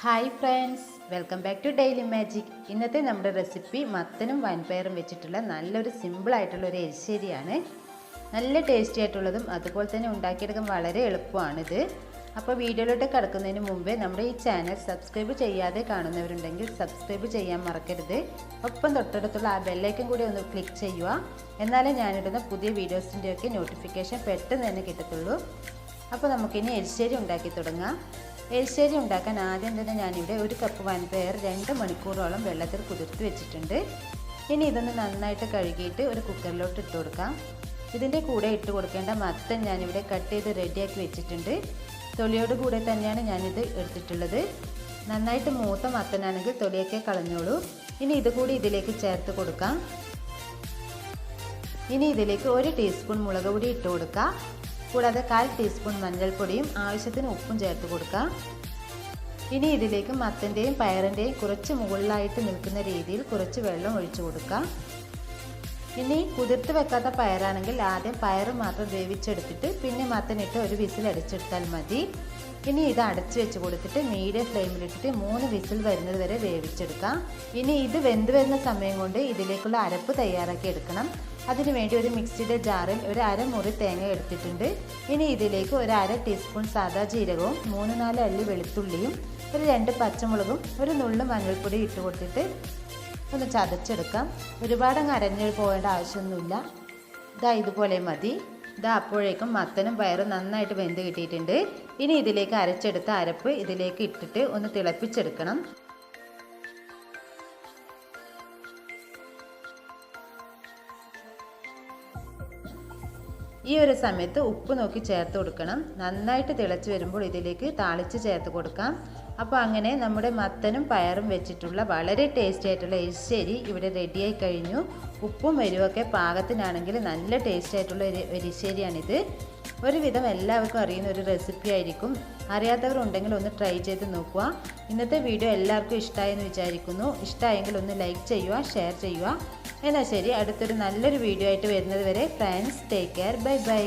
Hi friends, welcome back to daily magic. ഇന്നത്തെ നമ്മുടെ recipe മത്തനും വൻപയറും വെച്ചിട്ടുള്ള നല്ലൊരു സിമ്പിളായിട്ടുള്ള ഒരു എരിശ്ശേരിയാണ്. നല്ല ടേസ്റ്റി ആയിട്ടുള്ളതും അതുപോലെ തന്നെ ഉണ്ടാക്കിയെടുക്കാൻ വളരെ എളുപ്പമാണിത്. അപ്പോൾ വീഡിയോയിലോട്ട് കിടക്കുന്നതിന് മുമ്പേ നമ്മുടെ ഈ ചാനൽ സബ്സ്ക്രൈബ് ചെയ്യാതെ കാണുന്നവരുണ്ടെങ്കിൽ സബ്സ്ക്രൈബ് ചെയ്യാൻ മറക്കരുത്. ഒപ്പം തൊട്ടടുത്തുള്ള ആ ബെല്ലൈക്കൻ കൂടി ഒന്ന് ക്ലിക്ക് ചെയ്യുക. എന്നാലേ ഞാനിടുന്ന പുതിയ വീഡിയോസിൻ്റെയൊക്കെ നോട്ടിഫിക്കേഷൻ പെട്ടെന്ന് തന്നെ കിട്ടത്തുള്ളൂ. അപ്പോൾ നമുക്കിനി എരിശ്ശേരി ഉണ്ടാക്കി തുടങ്ങാം. എരിശ്ശേരി ഉണ്ടാക്കാൻ ആദ്യം തന്നെ ഞാനിവിടെ 1 കപ്പ് വൻപയർ 2 മണിക്കൂറോളം വെള്ളത്തിൽ കുതിർത്ത് വെച്ചിട്ടുണ്ട്. ഇനി ഇതൊന്ന് നന്നായിട്ട് കഴുകിയിട്ട് ഒരു കുക്കറിലോട്ട് ഇട്ട് കൊടുക്കാം. ഇതിൻ്റെ കൂടെ ഇട്ട് കൊടുക്കേണ്ട മത്തൻ ഞാനിവിടെ കട്ട് ചെയ്ത് റെഡിയാക്കി വെച്ചിട്ടുണ്ട്. തൊലിയോട് കൂടെ തന്നെയാണ് ഞാനിത് എടുത്തിട്ടുള്ളത്. നന്നായിട്ട് മൂത്ത മത്തനാണെങ്കിൽ തൊലിയൊക്കെ കളഞ്ഞോളൂ. ഇനി ഇതുകൂടി ഇതിലേക്ക് ചേർത്ത് കൊടുക്കാം. ഇനി ഇതിലേക്ക് 1 ടീസ്പൂൺ മുളക് പൊടി ഇട്ട് കൊടുക്കാം. കൂടാതെ 1/4 ടീസ്പൂൺ മഞ്ഞൾപ്പൊടിയും ആവശ്യത്തിന് ഉപ്പും ചേർത്ത് കൊടുക്കാം. ഇനി ഇതിലേക്ക് മത്തൻ്റെയും പയറിൻ്റെയും കുറച്ച് മുകളിലായിട്ട് നിൽക്കുന്ന രീതിയിൽ കുറച്ച് വെള്ളം ഒഴിച്ചു കൊടുക്കാം. ഇനി കുതിർത്ത് വെക്കാത്ത പയറാണെങ്കിൽ ആദ്യം പയർ മാത്രം വേവിച്ചെടുത്തിട്ട് പിന്നെ മത്തനിട്ട് ഒരു വിസിൽ അടിച്ചെടുത്താൽ മതി. ഇനി ഇത് അടച്ചു വെച്ച് കൊടുത്തിട്ട് മീഡിയം ഫ്ലെയിമിലിട്ടിട്ട് 3 വിസിൽ വരുന്നത് വരെ വേവിച്ചെടുക്കാം. ഇനി ഇത് വെന്ത് വരുന്ന സമയം കൊണ്ട് ഇതിലേക്കുള്ള അരപ്പ് തയ്യാറാക്കി എടുക്കണം. അതിനുവേണ്ടി ഒരു മിക്സിയുടെ ജാറിൽ ഒരു അരമുറി തേങ്ങ എടുത്തിട്ടുണ്ട്. ഇനി ഇതിലേക്ക് ഒരു 1/2 ടീസ്പൂൺ സാദാ ജീരകവും 3-4 അല്ലി വെളുത്തുള്ളിയും ഒരു 2 പച്ചമുളകും ഒരു നുള്ളു മഞ്ഞൾപ്പൊടി ഇട്ട് കൊടുത്തിട്ട് ഒന്ന് ചതച്ചെടുക്കാം. ഒരുപാടങ്ങ് അരഞ്ഞു പോകേണ്ട ആവശ്യമൊന്നുമില്ല. ഇതുപോലെ മതി. അപ്പോഴേക്കും മത്തനും പയറും നന്നായിട്ട് വെന്ത് കിട്ടിയിട്ടുണ്ട്. ഇനി ഇതിലേക്ക് അരച്ചെടുത്ത അരപ്പ് ഇതിലേക്ക് ഇട്ടിട്ട് ഒന്ന് തിളപ്പിച്ചെടുക്കണം. ഈ ഒരു സമയത്ത് ഉപ്പ് നോക്കി ചേർത്ത് കൊടുക്കണം. നന്നായിട്ട് തിളച്ച് വരുമ്പോൾ ഇതിലേക്ക് താളിച്ച് ചേർത്ത് കൊടുക്കാം. അപ്പോൾ അങ്ങനെ നമ്മുടെ മത്തനും പയറും വെച്ചിട്ടുള്ള വളരെ ടേസ്റ്റി ആയിട്ടുള്ള എരിശ്ശേരി ഇവിടെ റെഡിയായി കഴിഞ്ഞു. ഉപ്പും എരിവൊക്കെ പാകത്തിനാണെങ്കിൽ നല്ല ടേസ്റ്റി ആയിട്ടുള്ള ഒരു എരിശ്ശേരിയാണിത്. ഒരുവിധം എല്ലാവർക്കും അറിയുന്ന ഒരു റെസിപ്പി ആയിരിക്കും. അറിയാത്തവരുണ്ടെങ്കിൽ ഒന്ന് ട്രൈ ചെയ്ത് നോക്കുക. ഇന്നത്തെ വീഡിയോ എല്ലാവർക്കും ഇഷ്ടമായെന്ന് വിചാരിക്കുന്നു. ഇഷ്ടമായെങ്കിൽ ഒന്ന് ലൈക്ക് ചെയ്യുക, ഷെയർ ചെയ്യുക. എന്നാൽ ശരി, അടുത്തൊരു നല്ലൊരു വീഡിയോ ആയിട്ട് വരുന്നത് വരെ friends, take care, bye bye.